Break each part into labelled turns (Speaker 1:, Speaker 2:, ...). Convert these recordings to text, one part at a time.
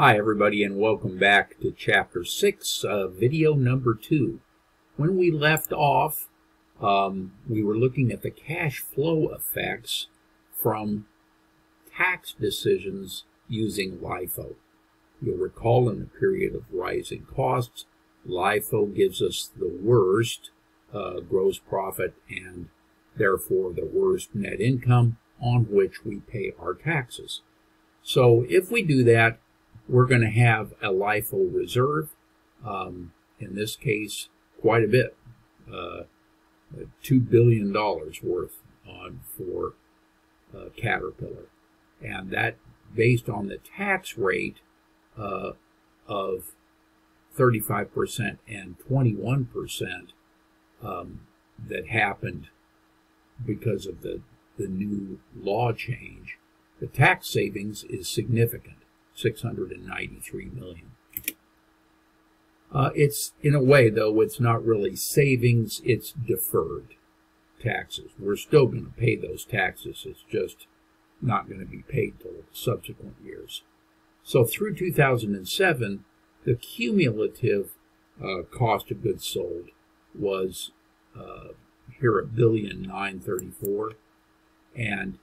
Speaker 1: Hi everybody, and welcome back to Chapter 6, video number 2. When we left off, we were looking at the cash flow effects from tax decisions using LIFO. You'll recall in the period of rising costs, LIFO gives us the worst gross profit and therefore the worst net income on which we pay our taxes. So if we do that, we're going to have a LIFO reserve, in this case, quite a bit, $2 billion worth for Caterpillar. And that based on the tax rate of 35% and 21% that happened because of the new law change. The tax savings is significant. $693 million. It's, in a way, though, it's not really savings, it's deferred taxes. We're still going to pay those taxes, it's just not going to be paid till subsequent years. So through 2007, the cumulative cost of goods sold was here $1,934,000,000, and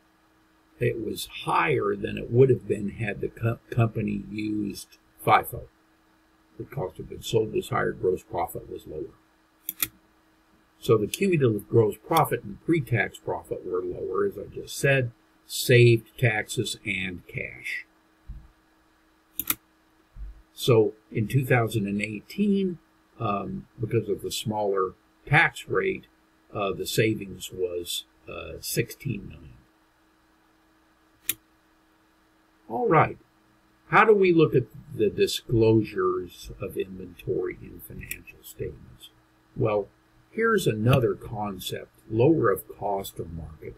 Speaker 1: it was higher than it would have been had the company used FIFO. The cost of goods sold was higher, gross profit was lower. So the cumulative gross profit and pre-tax profit were lower, as I just said, saved taxes and cash. So in 2018, because of the smaller tax rate, the savings was $16 million. All right, how do we look at the disclosures of inventory in financial statements? Well, here's another concept, lower of cost or market,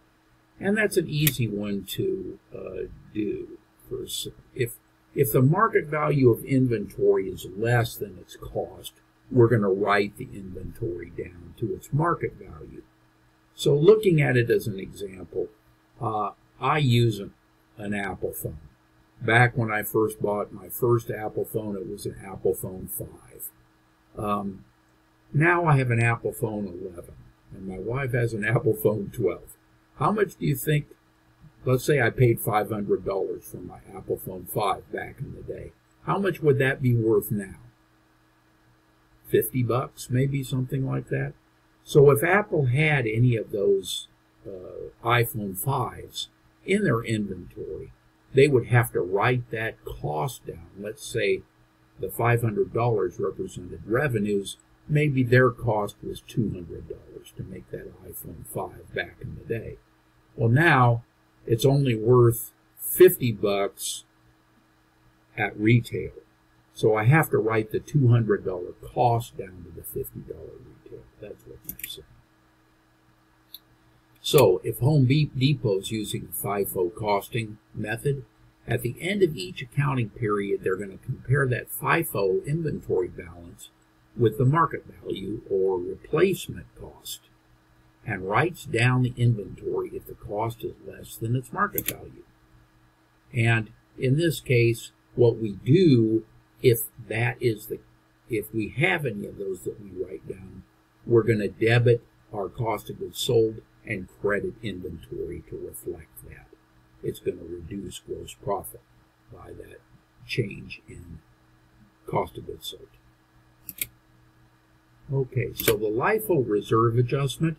Speaker 1: and that's an easy one to do. If the market value of inventory is less than its cost, we're going to write the inventory down to its market value. So looking at it as an example, I use an Apple phone. Back when I first bought my first Apple phone, it was an Apple phone 5. Now I have an Apple phone 11, and my wife has an Apple phone 12. How much do you think, let's say I paid $500 for my Apple phone 5 back in the day. How much would that be worth now? 50 bucks, maybe, something like that. So if Apple had any of those iPhone 5s in their inventory, they would have to write that cost down. Let's say the $500 represented revenues. Maybe their cost was $200 to make that iPhone 5 back in the day. Well, now it's only worth 50 bucks at retail. So I have to write the $200 cost down to the $50 retail. That's what I'm saying. So if Home Depot's using the FIFO costing method, at the end of each accounting period, they're going to compare that FIFO inventory balance with the market value or replacement cost and writes down the inventory if the cost is less than its market value. And in this case, what we do, if we have any of those that we write down, we're going to debit our cost of goods sold and credit inventory to reflect that. It's going to reduce gross profit by that change in cost of goods sold. Okay, so the LIFO reserve adjustment,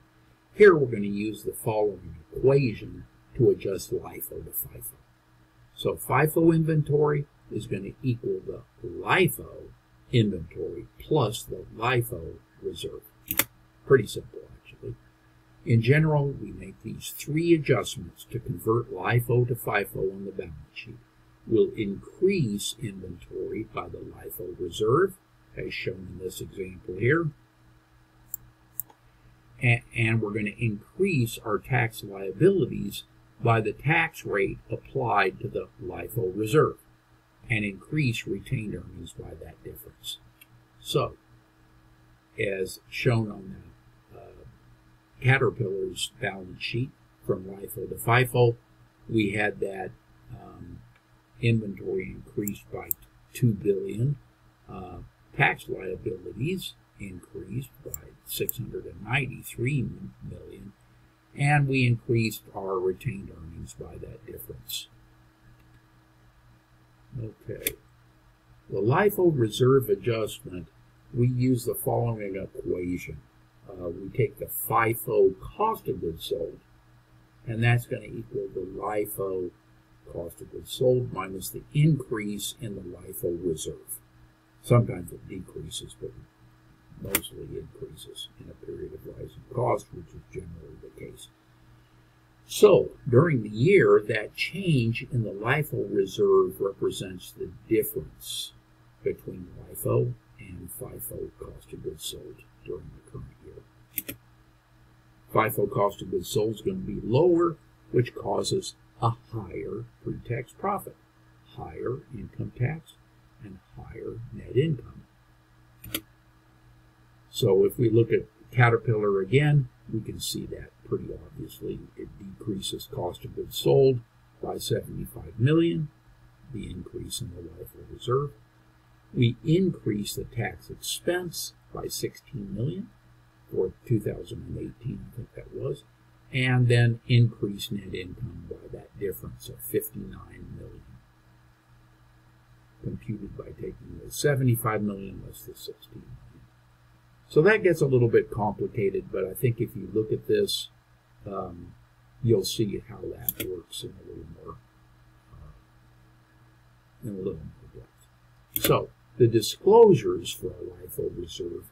Speaker 1: here we're going to use the following equation to adjust LIFO to FIFO. So FIFO inventory is going to equal the LIFO inventory plus the LIFO reserve. Pretty simple, actually. In general, we make these three adjustments to convert LIFO to FIFO on the balance sheet. We'll increase inventory by the LIFO reserve, as shown in this example here. And we're going to increase our tax liabilities by the tax rate applied to the LIFO reserve and increase retained earnings by that difference. So, as shown on the Caterpillar's balance sheet from LIFO to FIFO, we had that inventory increased by $2 billion. Tax liabilities increased by $693 million, and we increased our retained earnings by that difference. Okay. The LIFO reserve adjustment, we use the following equation. We take the FIFO cost of goods sold, and that's going to equal the LIFO cost of goods sold minus the increase in the LIFO reserve. Sometimes it decreases, but mostly increases in a period of rising cost, which is generally the case. So, during the year, that change in the LIFO reserve represents the difference between LIFO and FIFO cost of goods sold during the current year. FIFO cost of goods sold is going to be lower, which causes a higher pre-tax profit, higher income tax, and higher net income. So if we look at Caterpillar again, we can see that pretty obviously. It decreases cost of goods sold by $75 million, the increase in the LIFO reserve. We increase the tax expense by $16 million for 2018, I think that was, and then increase net income by that difference of $59 million, computed by taking the $75 million less the $16 million. So that gets a little bit complicated, but I think if you look at this, you'll see how that works in a little more depth. So the disclosures for a LIFO reserve,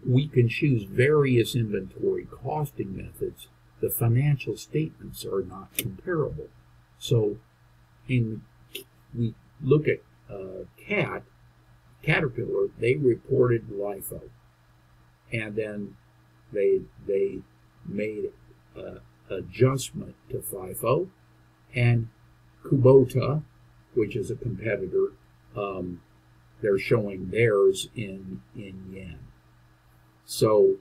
Speaker 1: we can choose various inventory costing methods. The financial statements are not comparable. So we look at Caterpillar, they reported LIFO, and then they made adjustment to FIFO, and Kubota, which is a competitor, they're showing theirs in yen. So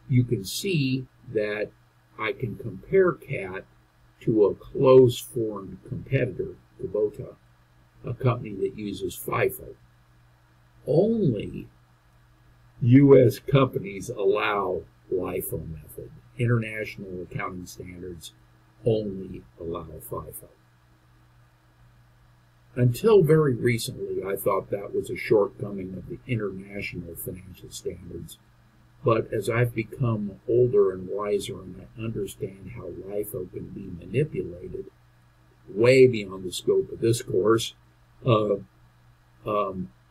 Speaker 1: you can see that I can compare CAT to a close foreign competitor, Kubota, a company that uses FIFO. Only U.S. companies allow LIFO method. International accounting standards only allow FIFO. Until very recently, I thought that was a shortcoming of the international financial standards. But as I've become older and wiser and I understand how LIFO can be manipulated way beyond the scope of this course,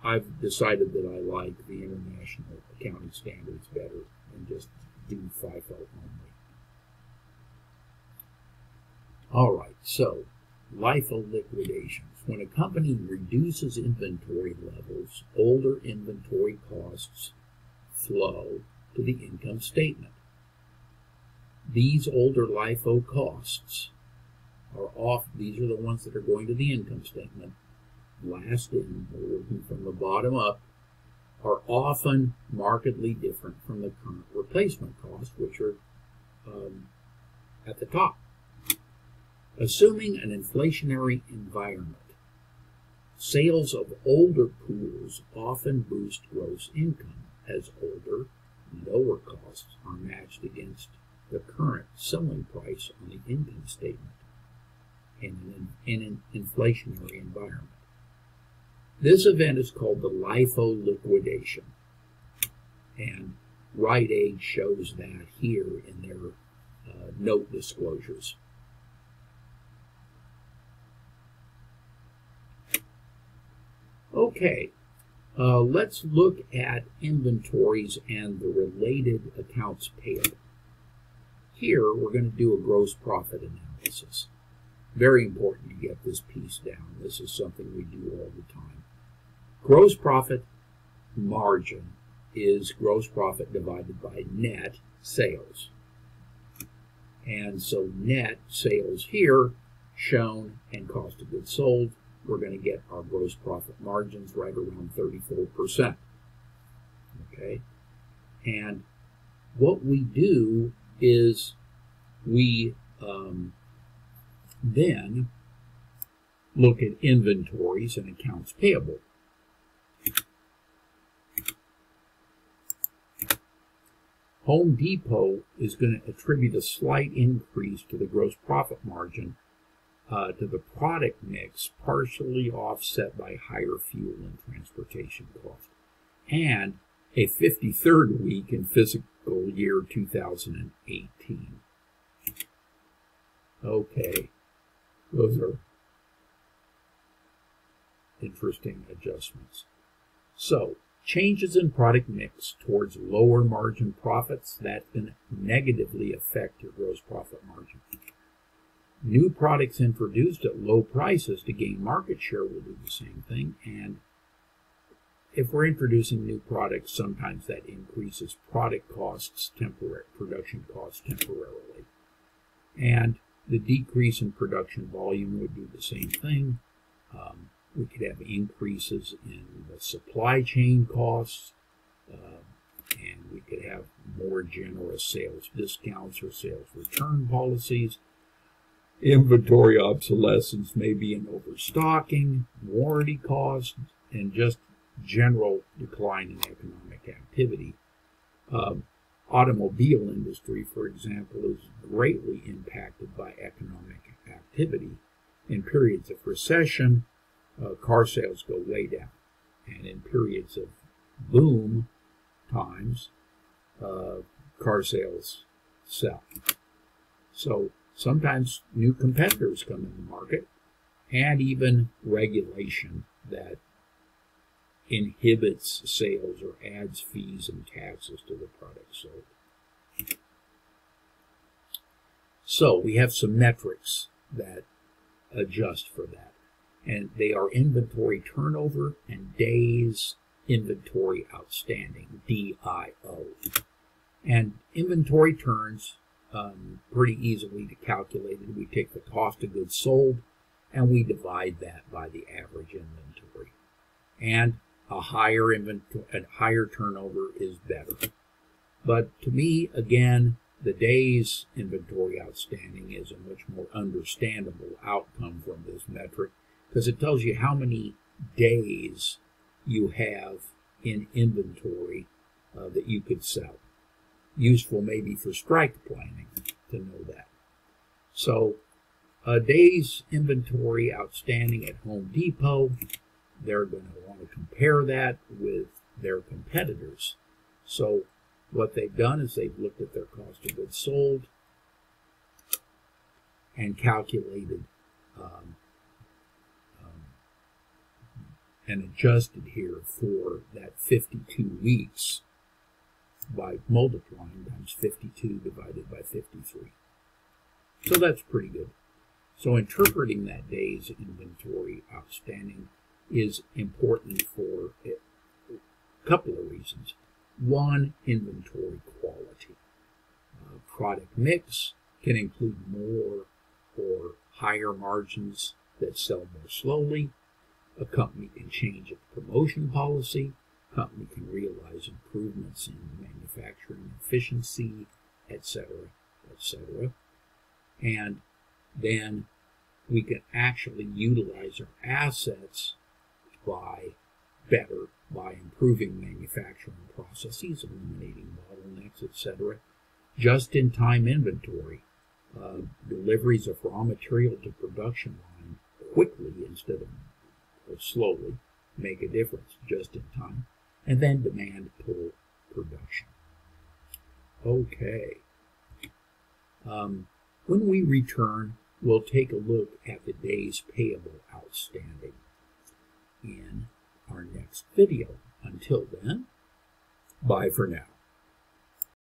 Speaker 1: I've decided that I like the international accounting standards better and just do FIFO only. All right, so LIFO liquidations. When a company reduces inventory levels, older inventory costs flow to the income statement. These older LIFO costs are these are the ones that are going to the income statement. Last in, we're working from the bottom up, are often markedly different from the current replacement costs, which are at the top. Assuming an inflationary environment, sales of older pools often boost gross income as older, lower costs are matched against the current selling price on the income statement in an inflationary environment. This event is called the LIFO liquidation, and Rite Aid shows that here in their note disclosures. Okay, let's look at inventories and the related accounts payable. Here, we're going to do a gross profit analysis. Very important to get this piece down. This is something we do all the time. Gross profit margin is gross profit divided by net sales. And so net sales here shown and cost of goods sold, we're going to get our gross profit margins right around 34%. Okay? And what we do is we then look at inventories and accounts payable. Home Depot is going to attribute a slight increase to the gross profit margin to the product mix, partially offset by higher fuel and transportation costs, and a 53rd week in fiscal year 2018. Okay, those are interesting adjustments. So, changes in product mix towards lower margin profits, that can negatively affect your gross profit margin. New products introduced at low prices to gain market share will do the same thing, and if we're introducing new products, sometimes that increases product costs, production costs temporarily. And the decrease in production volume would do the same thing. We could have increases in the supply chain costs, and we could have more generous sales discounts or sales return policies. Inventory obsolescence may be an overstocking, warranty costs, and just general decline in economic activity. Automobile industry, for example, is greatly impacted by economic activity. In periods of recession, car sales go way down, and in periods of boom times, car sales sell. So sometimes new competitors come in the market, and even regulation that inhibits sales or adds fees and taxes to the product sold. So we have some metrics that adjust for that, and they are inventory turnover and days inventory outstanding, DIO. And inventory turns pretty easily to calculate. We take the cost of goods sold and we divide that by the average inventory. And a higher turnover is better. But to me, again, the days inventory outstanding is a much more understandable outcome from this metric, because it tells you how many days you have in inventory that you could sell. Useful maybe for strike planning to know that. So days inventory outstanding at Home Depot, they're going to want to compare that with their competitors. So what they've done is they've looked at their cost of goods sold and calculated and adjusted here for that 52 weeks by multiplying times 52 divided by 53. So that's pretty good. So interpreting that day's inventory outstanding is important for a couple of reasons. One, inventory quality. Product mix can include more or higher margins that sell more slowly. A company can change its promotion policy. A company can realize improvements in manufacturing efficiency, etc., etc. And then we can actually utilize our assets by improving manufacturing processes, eliminating bottlenecks, etc. Just-in-time inventory, deliveries of raw material to production line quickly instead of slowly make a difference, just in time. And then demand pull production. Okay. When we return, we'll take a look at the days payable outstanding in our next video. Until then, bye for now.